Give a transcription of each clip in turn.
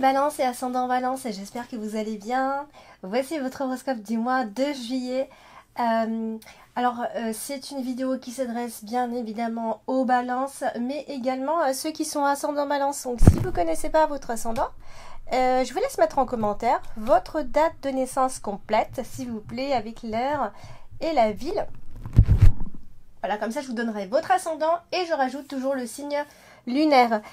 Balance et ascendant Balance, et j'espère que vous allez bien. Voici votre horoscope du mois de juillet. C'est une vidéo qui s'adresse bien évidemment aux balances, mais également à ceux qui sont ascendant Balance. Donc si vous ne connaissez pas votre ascendant, je vous laisse mettre en commentaire votre date de naissance complète, s'il vous plaît, avec l'heure et la ville. Voilà, comme ça je vous donnerai votre ascendant et je rajoute toujours le signe lunaire.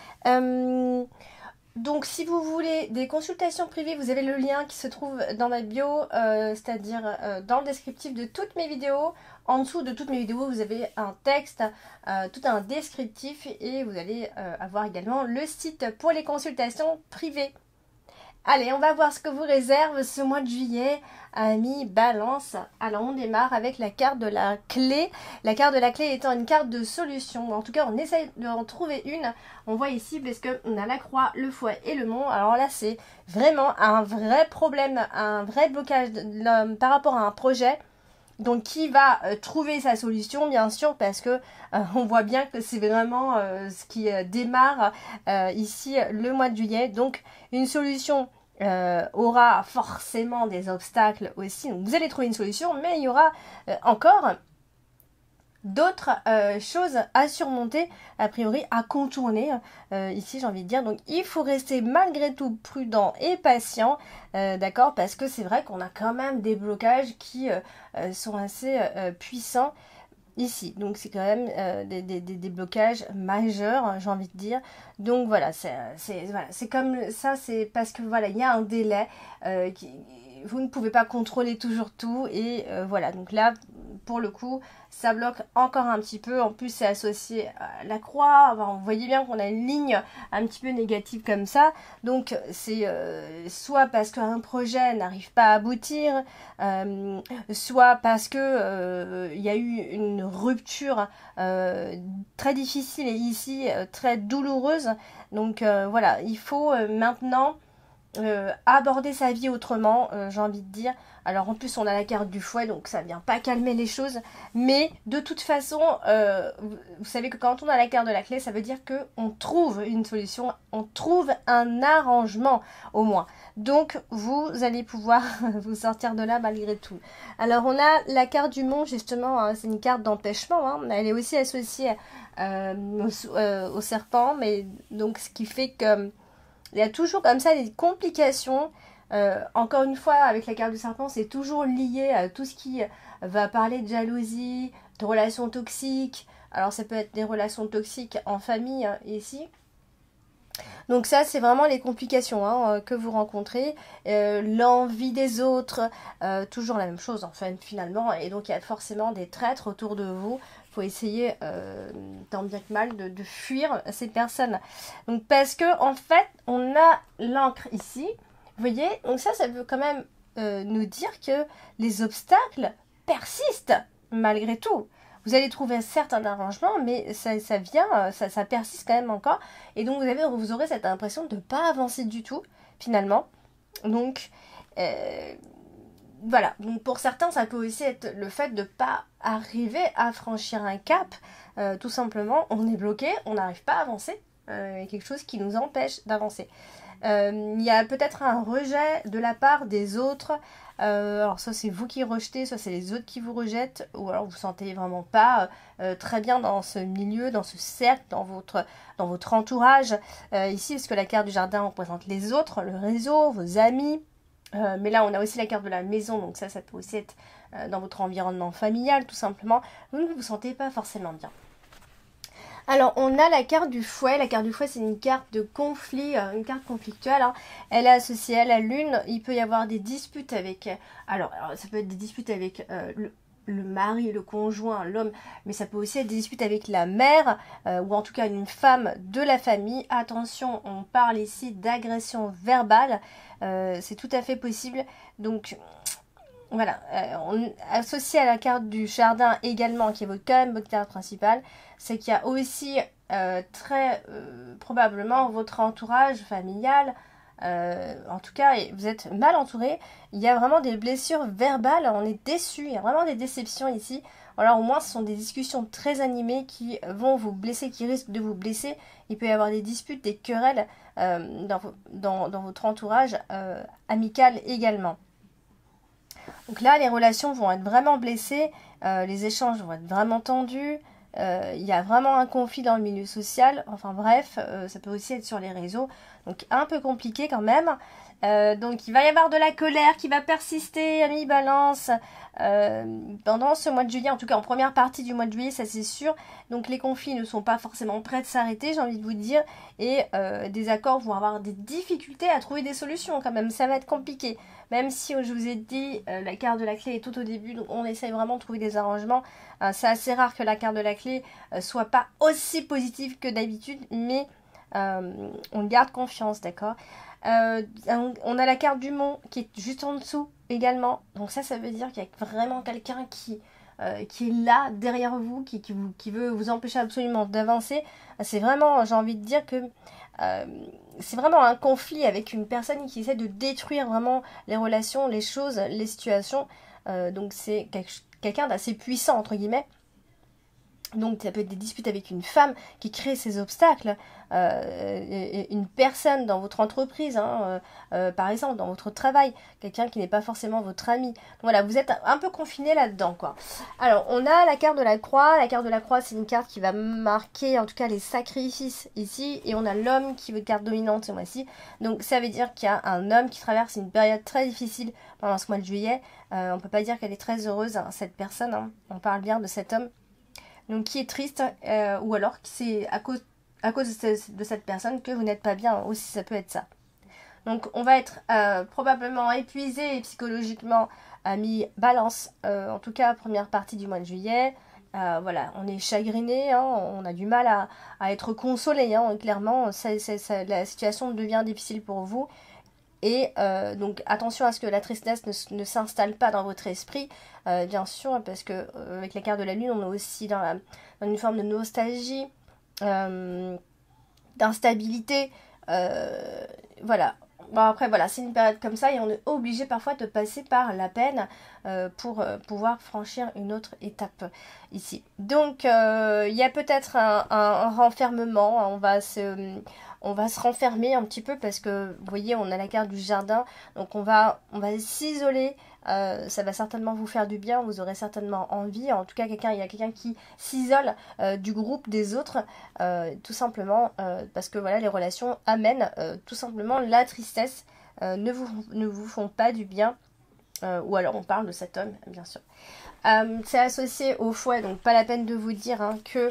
Donc si vous voulez des consultations privées, vous avez le lien qui se trouve dans ma bio, c'est-à-dire dans le descriptif de toutes mes vidéos. En dessous de toutes mes vidéos, vous avez un texte, tout un descriptif, et vous allez avoir également le site pour les consultations privées. Allez, on va voir ce que vous réserve ce mois de juillet, amis Balance. Alors, on démarre avec la carte de la clé. La carte de la clé étant une carte de solution. En tout cas, on essaye d'en trouver une. On voit ici, parce qu'on a la croix, le fouet et le mont. Alors là, c'est vraiment un vrai problème, un vrai blocage par rapport à un projet. Donc, qui va trouver sa solution, bien sûr, parce que on voit bien que c'est vraiment ce qui démarre ici le mois de juillet. Donc, une solution aura forcément des obstacles aussi. Donc, vous allez trouver une solution, mais il y aura encore d'autres choses à surmonter, a priori à contourner ici, j'ai envie de dire. Donc il faut rester malgré tout prudent et patient, d'accord, parce que c'est vrai qu'on a quand même des blocages qui sont assez puissants ici. Donc c'est quand même des blocages majeurs, j'ai envie de dire. Donc voilà, c'est comme ça, c'est parce que voilà, il y a un délai vous ne pouvez pas contrôler toujours tout, et voilà, donc là pour le coup ça bloque encore un petit peu. En plus c'est associé à la croix, enfin, vous voyez bien qu'on a une ligne un petit peu négative comme ça. Donc c'est soit parce qu'un projet n'arrive pas à aboutir, soit parce que il y a eu une rupture très difficile et ici très douloureuse. Donc voilà, il faut maintenant aborder sa vie autrement, j'ai envie de dire. Alors en plus on a la carte du fouet, donc ça vient pas calmer les choses, mais de toute façon vous savez que quand on a la carte de la clé, ça veut dire que on trouve une solution, on trouve un arrangement au moins. Donc vous allez pouvoir vous sortir de là malgré tout. Alors on a la carte du mont, justement, hein, c'est une carte d'empêchement, hein. Elle est aussi associée au serpent, mais donc ce qui fait que il y a toujours comme ça des complications. Encore une fois, avec la carte du serpent, c'est toujours lié à tout ce qui va parler de jalousie, de relations toxiques. Alors ça peut être des relations toxiques en famille, hein, ici. Donc ça, c'est vraiment les complications, hein, que vous rencontrez. L'envie des autres, toujours la même chose, enfin, finalement. Et donc il y a forcément des traîtres autour de vous. Il faut essayer, tant bien que mal, de fuir ces personnes. Donc parce que en fait, on a l'encre ici. Vous voyez, donc ça veut quand même nous dire que les obstacles persistent malgré tout. Vous allez trouver certes un arrangement, mais ça vient, ça persiste quand même encore. Et donc vous aurez cette impression de ne pas avancer du tout, finalement. Donc voilà, donc pour certains, ça peut aussi être le fait de ne pas arriver à franchir un cap. Tout simplement, on est bloqué, on n'arrive pas à avancer. Il y a quelque chose qui nous empêche d'avancer. Il y a peut-être un rejet de la part des autres. Alors soit c'est vous qui rejetez, soit c'est les autres qui vous rejettent, ou alors vous ne vous sentez vraiment pas très bien dans ce milieu, dans ce cercle, dans votre entourage. Ici, parce que la carte du jardin représente les autres, le réseau, vos amis. Mais là, on a aussi la carte de la maison, donc ça peut aussi être dans votre environnement familial, tout simplement. Vous ne vous sentez pas forcément bien. Alors, on a la carte du fouet. La carte du fouet, c'est une carte de conflit, une carte conflictuelle, hein. Elle est associée à la lune. Il peut y avoir des disputes avec... Alors ça peut être des disputes avec le mari, le conjoint, l'homme, mais ça peut aussi être des disputes avec la mère, ou en tout cas une femme de la famille. Attention, on parle ici d'agression verbale. C'est tout à fait possible. Donc... Voilà, associé à la carte du jardin également, qui est quand même votre carte principale, c'est qu'il y a aussi très probablement votre entourage familial, en tout cas, vous êtes mal entouré. Il y a vraiment des blessures verbales, on est déçu, il y a vraiment des déceptions ici. Alors au moins ce sont des discussions très animées qui vont vous blesser, qui risquent de vous blesser. Il peut y avoir des disputes, des querelles dans votre entourage amical également. Donc là, les relations vont être vraiment blessées, les échanges vont être vraiment tendus, il y a vraiment un conflit dans le milieu social, enfin bref, ça peut aussi être sur les réseaux, donc un peu compliqué quand même. Donc il va y avoir de la colère qui va persister, amis Balance, pendant ce mois de juillet, en tout cas en première partie du mois de juillet, ça c'est sûr. Donc les conflits ne sont pas forcément prêts de s'arrêter, j'ai envie de vous dire, et des accords vont avoir des difficultés à trouver des solutions quand même, ça va être compliqué. Même si je vous ai dit, la carte de la clé est tout au début, donc on essaye vraiment de trouver des arrangements. C'est assez rare que la carte de la clé soit pas aussi positive que d'habitude, mais on garde confiance, d'accord. On a la carte du mont qui est juste en dessous également. Donc ça veut dire qu'il y a vraiment quelqu'un qui est là derrière vous, qui veut vous empêcher absolument d'avancer. C'est vraiment, j'ai envie de dire que c'est vraiment un conflit avec une personne qui essaie de détruire vraiment les relations, les choses, les situations. Donc c'est quelqu'un d'assez puissant, entre guillemets. Donc ça peut être des disputes avec une femme qui crée ces obstacles, une personne dans votre entreprise, par exemple dans votre travail, quelqu'un qui n'est pas forcément votre ami. Donc voilà, vous êtes un peu confiné là-dedans, quoi. Alors on a la carte de la croix. La carte de la croix, c'est une carte qui va marquer en tout cas les sacrifices ici, et on a l'homme qui veut carte dominante ce mois-ci. Donc ça veut dire qu'il y a un homme qui traverse une période très difficile pendant ce mois de juillet. On peut pas dire qu'elle est très heureuse, cette personne, on parle bien de cet homme. Donc qui est triste, ou alors c'est à cause de cette personne que vous n'êtes pas bien, aussi ça peut être ça. Donc on va être probablement épuisé psychologiquement, mis Balance, en tout cas première partie du mois de juillet. Voilà, on est chagriné, on a du mal à être consolé, clairement, la situation devient difficile pour vous. Et donc attention à ce que la tristesse ne s'installe pas dans votre esprit, bien sûr, parce que avec la carte de la lune, on est aussi dans une forme de nostalgie, d'instabilité. Voilà. Bon, après, voilà, c'est une période comme ça et on est obligé parfois de passer par la peine pour pouvoir franchir une autre étape ici. Donc, il y a peut-être un renfermement, on va se renfermer un petit peu parce que, vous voyez, on a la carte du jardin, donc on va s'isoler. Ça va certainement vous faire du bien, vous aurez certainement envie, en tout cas il y a quelqu'un qui s'isole du groupe des autres, tout simplement parce que voilà, les relations amènent tout simplement la tristesse, ne vous font pas du bien, ou alors on parle de cet homme bien sûr. C'est associé au fouet, donc pas la peine de vous dire que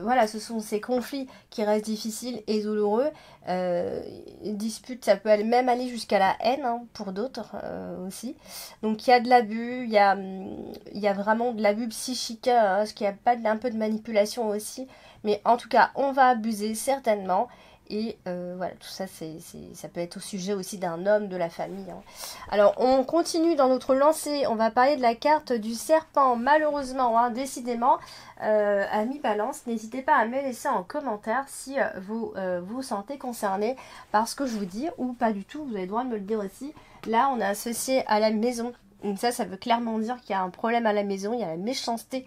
voilà, ce sont ces conflits qui restent difficiles et douloureux. Dispute, ça peut même aller jusqu'à la haine, pour d'autres aussi. Donc il y a de l'abus, il y a vraiment de l'abus psychique, parce qu'il y a pas un peu de manipulation aussi. Mais en tout cas, on va abuser certainement. Et voilà, tout ça, ça peut être au sujet aussi d'un homme, de la famille. Alors, on continue dans notre lancée. On va parler de la carte du serpent. Malheureusement, décidément, amis Balance, n'hésitez pas à me laisser en commentaire si vous vous sentez concerné par ce que je vous dis ou pas du tout. Vous avez le droit de me le dire aussi. Là, on est associé à la maison. Donc ça veut clairement dire qu'il y a un problème à la maison, il y a la méchanceté,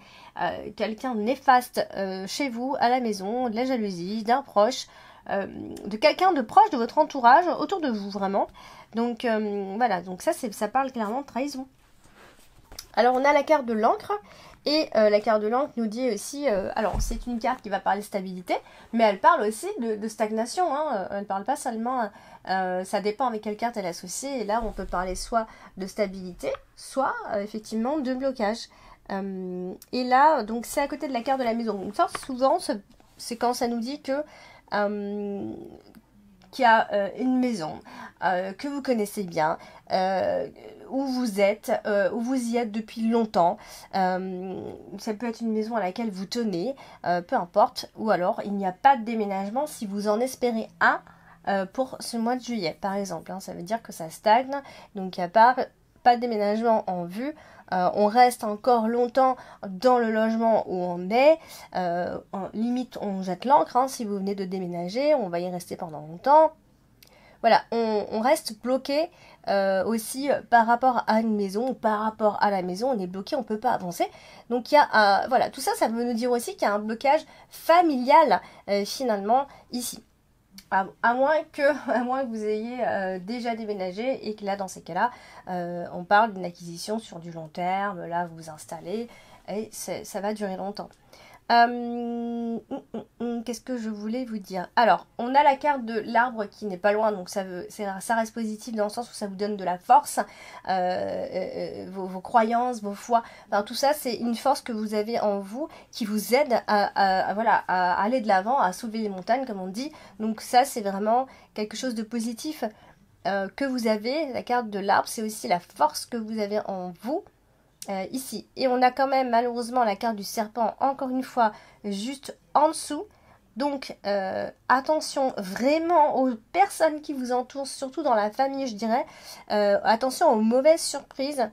quelqu'un de néfaste chez vous, à la maison, de la jalousie, d'un proche, de quelqu'un de proche de votre entourage, autour de vous vraiment. Donc voilà, donc ça parle clairement de trahison. Alors on a la carte de l'encre, et la carte de l'encre nous dit aussi, alors c'est une carte qui va parler de stabilité, mais elle parle aussi de stagnation, elle ne parle pas seulement, ça dépend avec quelle carte elle est associée, et là on peut parler soit de stabilité, soit effectivement de blocage. Et là, donc c'est à côté de la carte de la maison, donc ça souvent c'est quand ça nous dit que qu'il y a une maison que vous connaissez bien, où vous êtes, où vous y êtes depuis longtemps. Ça peut être une maison à laquelle vous tenez, peu importe. Ou alors, il n'y a pas de déménagement si vous en espérez un pour ce mois de juillet, par exemple. Ça veut dire que ça stagne, donc il n'y a pas de déménagement en vue. On reste encore longtemps dans le logement où on est, limite on jette l'encre, si vous venez de déménager, on va y rester pendant longtemps. Voilà, on reste bloqué aussi par rapport à une maison ou par rapport à la maison, on est bloqué, on ne peut pas avancer. Donc il y a voilà, tout ça, ça veut nous dire aussi qu'il y a un blocage familial finalement ici. À moins que vous ayez déjà déménagé et que là, dans ces cas-là, on parle d'une acquisition sur du long terme. Là, vous vous installez et ça va durer longtemps. Qu'est-ce que je voulais vous dire? Alors, on a la carte de l'arbre qui n'est pas loin, donc ça reste positif dans le sens où ça vous donne de la force, vos croyances, vos foi, enfin, tout ça c'est une force que vous avez en vous qui vous aide voilà, à aller de l'avant, à soulever les montagnes comme on dit. Donc ça c'est vraiment quelque chose de positif que vous avez. La carte de l'arbre, c'est aussi la force que vous avez en vous. Ici. Et on a quand même malheureusement la carte du serpent, encore une fois, juste en dessous. Donc attention vraiment aux personnes qui vous entourent, surtout dans la famille je dirais. Attention aux mauvaises surprises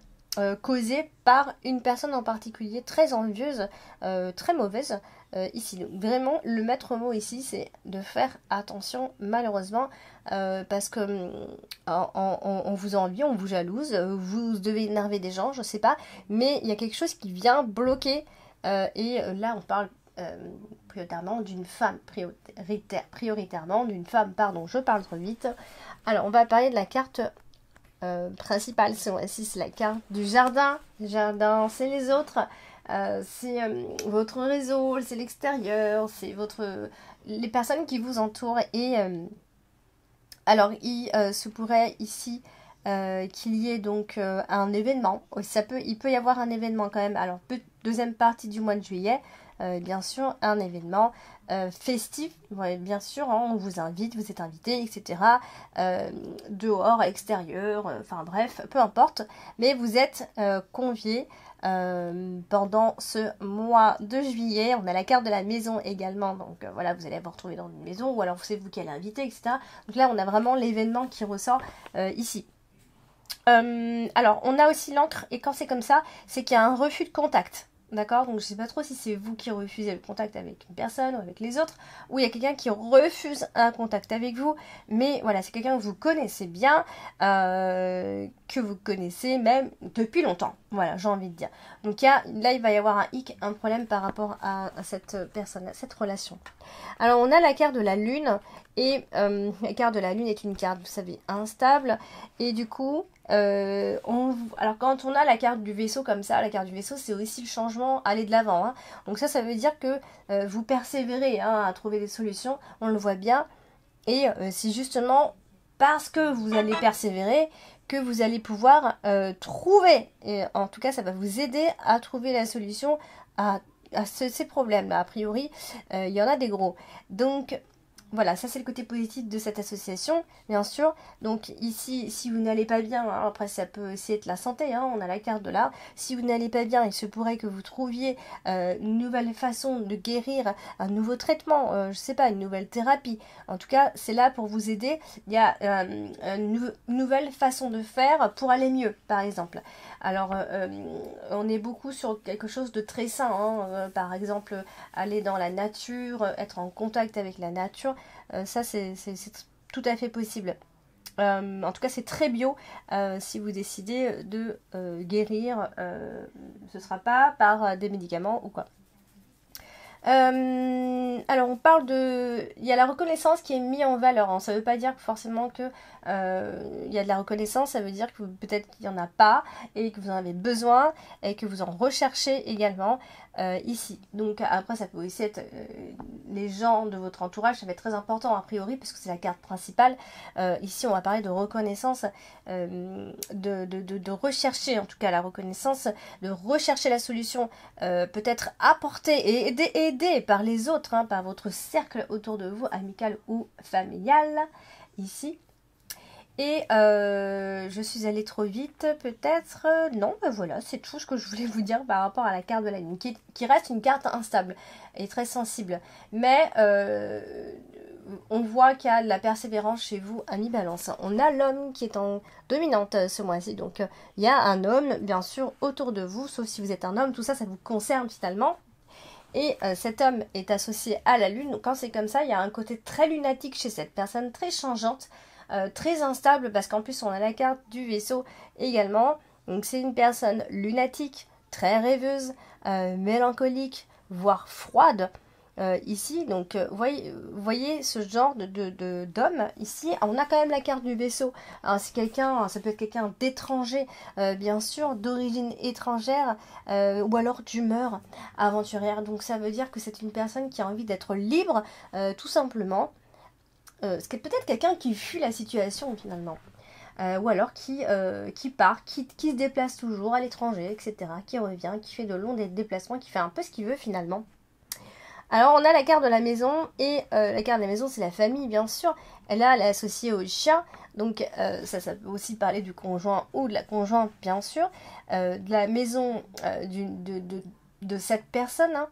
causées par une personne en particulier, très envieuse, très mauvaise. Ici, donc, vraiment le maître mot ici c'est de faire attention malheureusement parce que on vous envie, on vous jalouse, vous devez énerver des gens, je sais pas, mais il y a quelque chose qui vient bloquer là on parle prioritairement d'une femme, prioritairement d'une femme, pardon, je parle trop vite. Alors on va parler de la carte principale, c'est la carte du jardin. Le jardin c'est les autres. C'est votre réseau, c'est l'extérieur, c'est les personnes qui vous entourent. Et alors, il se pourrait ici qu'il y ait donc un événement. Il peut y avoir un événement quand même. Alors, deuxième partie du mois de juillet, bien sûr, un événement festif. Ouais, bien sûr, hein, on vous invite, vous êtes invité, etc. Dehors, à l'extérieur, enfin bref, peu importe. Mais vous êtes conviés. Pendant ce mois de juillet, on a la carte de la maison également, donc voilà, vous allez vous retrouver dans une maison, ou alors c'est vous qui allez inviter, etc. Donc là, on a vraiment l'événement qui ressort ici. Alors, on a aussi l'encre, et quand c'est comme ça, c'est qu'il y a un refus de contact. D'accord? Donc je sais pas trop si c'est vous qui refusez le contact avec une personne ou avec les autres, ou il y a quelqu'un qui refuse un contact avec vous, mais voilà, c'est quelqu'un que vous connaissez bien, que vous connaissez même depuis longtemps. Voilà, j'ai envie de dire. Donc là, il va y avoir un hic, un problème par rapport à cette personne, à cette relation. Alors on a la carte de la lune, et la carte de la lune est une carte, vous savez, instable, et du coup, alors quand on a la carte du vaisseau comme ça, la carte du vaisseau c'est aussi le changement, aller de l'avant, hein. Donc ça veut dire que vous persévérez à trouver des solutions, on le voit bien, et c'est justement parce que vous allez persévérer que vous allez pouvoir trouver, et en tout cas ça va vous aider à trouver la solution à ces problèmes là. A priori il y en a des gros, donc voilà, ça c'est le côté positif de cette association, bien sûr. Donc ici, si vous n'allez pas bien, hein, après ça peut aussi être la santé, hein, on a la carte de là. Si vous n'allez pas bien, il se pourrait que vous trouviez une nouvelle façon de guérir, un nouveau traitement, je sais pas, une nouvelle thérapie. En tout cas, c'est là pour vous aider. Il y a une nouvelle façon de faire pour aller mieux, par exemple. Alors, on est beaucoup sur quelque chose de très sain, hein, par exemple, aller dans la nature, être en contact avec la nature. Ça, c'est tout à fait possible. En tout cas, c'est très bio si vous décidez de guérir. Ce ne sera pas par des médicaments ou quoi. Alors on parle de... Il y a la reconnaissance qui est mise en valeur, hein. Ça ne veut pas dire forcément que il y a de la reconnaissance, ça veut dire que peut-être qu'il n'y en a pas et que vous en avez besoin et que vous en recherchez également ici. Donc après ça peut aussi être les gens de votre entourage, ça va être très important a priori parce que c'est la carte principale. Ici on va parler de reconnaissance, de rechercher en tout cas la reconnaissance, de rechercher la solution, peut-être apporter et aider par les autres, hein, par votre cercle autour de vous, amical ou familial, ici. Et je suis allée trop vite, peut-être. Non, ben voilà, c'est tout ce que je voulais vous dire par rapport à la carte de la lune, qui reste une carte instable et très sensible. Mais on voit qu'il y a de la persévérance chez vous, ami Balance. On a l'homme qui est en dominante ce mois-ci, donc il y a un homme, bien sûr, autour de vous, sauf si vous êtes un homme, tout ça, ça vous concerne finalement. Et cet homme est associé à la lune, donc quand c'est comme ça, il y a un côté très lunatique chez cette personne, très changeante, très instable, parce qu'en plus on a la carte du vaisseau également. Donc c'est une personne lunatique, très rêveuse, mélancolique, voire froide. ici. Donc, voyez ce genre d'homme ici. On a quand même la carte du vaisseau. Alors, c'est quelqu'un, ça peut être quelqu'un d'étranger, bien sûr, d'origine étrangère, ou alors d'humeur aventurière. Donc, ça veut dire que c'est une personne qui a envie d'être libre, tout simplement. C'est peut-être quelqu'un qui fuit la situation, finalement. Ou alors qui part, qui se déplace toujours à l'étranger, etc., qui revient, qui fait de longs déplacements, qui fait un peu ce qu'il veut finalement. Alors on a la carte de la maison, et la carte de la maison c'est la famille bien sûr, elle est associée au chien, donc ça peut aussi parler du conjoint ou de la conjointe bien sûr, de la maison de cette personne, hein.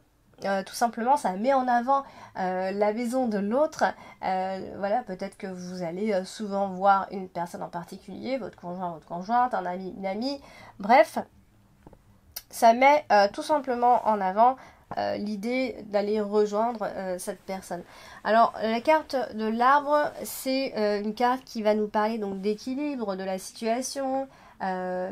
Tout simplement, ça met en avant la maison de l'autre. Voilà, peut-être que vous allez souvent voir une personne en particulier, votre conjoint, votre conjointe, un ami, une amie. Bref, ça met tout simplement en avant l'idée d'aller rejoindre cette personne. Alors, la carte de l'arbre, c'est une carte qui va nous parler donc d'équilibre de la situation.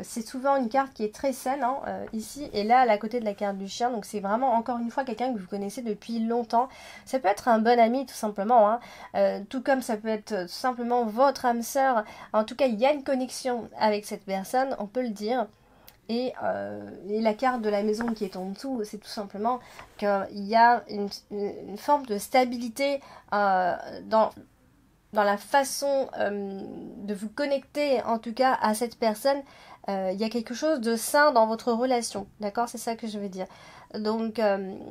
C'est souvent une carte qui est très saine, hein, ici, et là à côté de la carte du chien, donc c'est vraiment encore une fois quelqu'un que vous connaissez depuis longtemps. Ça peut être un bon ami tout simplement, hein, tout comme ça peut être tout simplement votre âme sœur. En tout cas, il y a une connexion avec cette personne, on peut le dire. Et la carte de la maison qui est en dessous, c'est tout simplement qu'il y a une forme de stabilité dans la façon de vous connecter, en tout cas, à cette personne. Il y a quelque chose de sain dans votre relation, d'accord? C'est ça que je veux dire. Donc,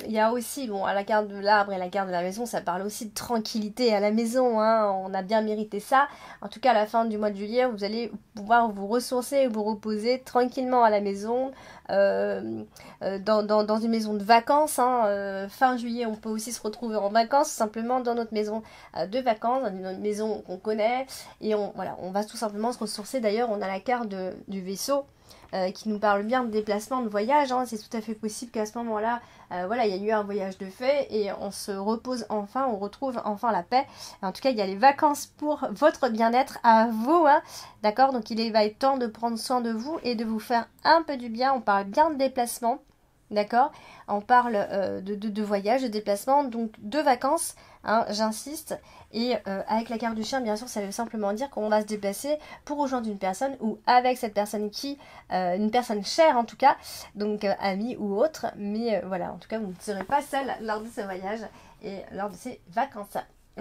il y a aussi, bon, à la carte de l'arbre et la carte de la maison, ça parle aussi de tranquillité à la maison, hein, on a bien mérité ça. En tout cas, à la fin du mois de juillet, vous allez pouvoir vous ressourcer et vous reposer tranquillement à la maison, dans une maison de vacances, hein. Fin juillet, on peut aussi se retrouver en vacances, simplement dans notre maison de vacances, dans une maison qu'on connaît, et voilà, on va tout simplement se ressourcer. D'ailleurs, on a la carte du vaisseau, qui nous parle bien de déplacement, de voyage, hein. C'est tout à fait possible qu'à ce moment-là, voilà, il y a eu un voyage de fait et on se repose enfin, on retrouve enfin la paix. En tout cas, il y a les vacances pour votre bien-être à vous, hein. D'accord? Donc il va être temps de prendre soin de vous et de vous faire un peu du bien. On parle bien de déplacement. D'accord? On parle de voyage, de déplacement, donc de vacances, hein, j'insiste. Et avec la carte du chien, bien sûr, ça veut simplement dire qu'on va se déplacer pour rejoindre une personne ou avec cette personne une personne chère en tout cas, donc amie ou autre. Mais voilà, en tout cas, vous ne serez pas seul lors de ce voyage et lors de ces vacances.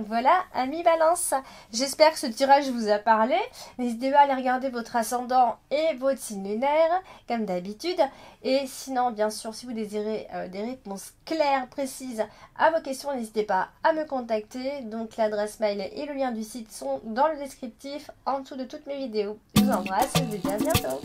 Voilà, amis Balance, j'espère que ce tirage vous a parlé. N'hésitez pas à aller regarder votre ascendant et votre signe lunaire, comme d'habitude. Et sinon, bien sûr, si vous désirez des réponses claires, précises à vos questions, n'hésitez pas à me contacter. Donc l'adresse mail et le lien du site sont dans le descriptif, en dessous de toutes mes vidéos. Je vous embrasse et je vous dis à bientôt.